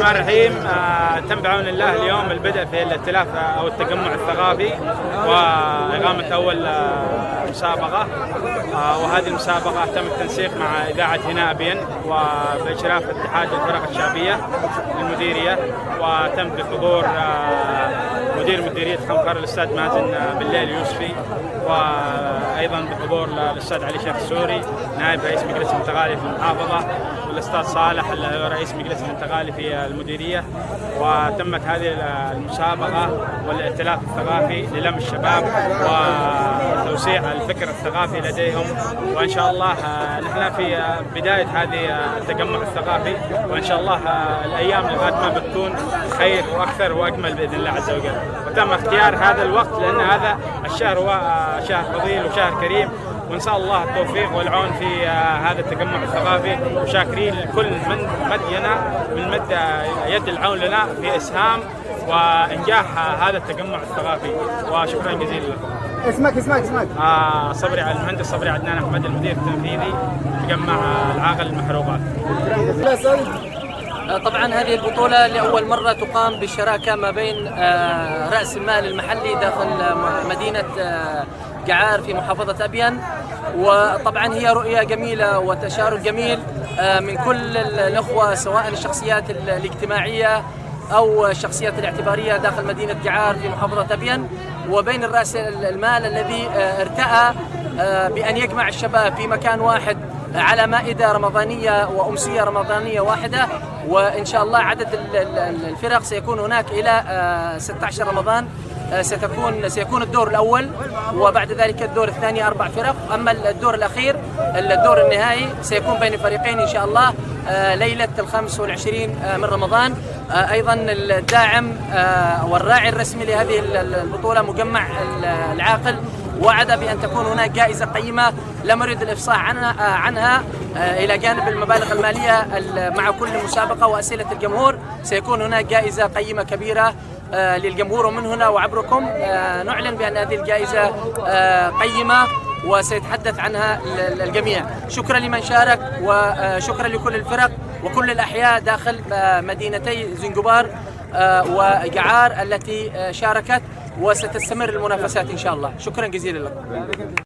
الرحمن الرحيم. تم بعون الله اليوم البدء في الائتلاف أو التجمع الثقافي وإقامة أول مسابقة، وهذه المسابقة تم التنسيق مع إذاعة هنا أبين وبإشراف اتحاد الفرق الشعبية للمديرية، وتم بحضور مدير مديرية خنفر الأستاذ مازن بالليل يوسفي، وأيضا بحضور الأستاذ علي شيخ السوري نائب رئيس مجلس الانتقالي في المحافظة، والأستاذ صالح رئيس مجلس الانتقالي في المديرية. وتمت هذه المسابقة والائتلاف الثقافي للم الشباب وتوسيع الفكر الثقافي لديهم، وإن شاء الله نحن في بداية هذه التجمع الثقافي، وإن شاء الله الأيام القادمة بتكون خير وأكثر وأجمل بإذن الله عز وجل. وتم اختيار هذا الوقت لأن هذا الشهر هو شهر فضيل وشهر كريم، ونسأل الله التوفيق والعون في هذا التجمع الثقافي، وشاكرين لكل من مد يد العون لنا في إسهام وإنجاح هذا التجمع الثقافي، وشكرا جزيلا لكم. اسمك المهندس صبري عدنان أحمد، المدير التنفيذي مجمع العاقل المحروقات. طبعا هذه البطولة لأول مرة تقام بالشراكة ما بين رأس المال المحلي داخل مدينة جعار في محافظة أبين، وطبعا هي رؤية جميلة وتشارك جميل من كل الأخوة، سواء الشخصيات الاجتماعية أو الشخصيات الاعتبارية داخل مدينة جعار في محافظة أبين، وبين الرأس المال الذي ارتأى بأن يجمع الشباب في مكان واحد على مائدة رمضانية وأمسية رمضانية واحدة. وإن شاء الله عدد الفرق سيكون هناك إلى 16 رمضان. سيكون الدور الأول، وبعد ذلك الدور الثاني 4 فرق، أما الدور الأخير الدور النهائي سيكون بين فريقين إن شاء الله ليلة 25 من رمضان. أيضا الداعم والراعي الرسمي لهذه البطولة مجمع العاقل وعد بأن تكون هناك جائزة قيمة لا نريد الإفصاح عنها إلى جانب المبالغ المالية مع كل مسابقة وأسئلة الجمهور. سيكون هناك جائزة قيمة كبيرة للجمهور، ومن هنا وعبركم نعلن بأن هذه الجائزة قيمة وسيتحدث عنها الجميع. شكرا لمن شارك، وشكرا لكل الفرق وكل الأحياء داخل مدينتي زنجبار وجعار التي شاركت، وستستمر المنافسات إن شاء الله. شكرا جزيلا لكم.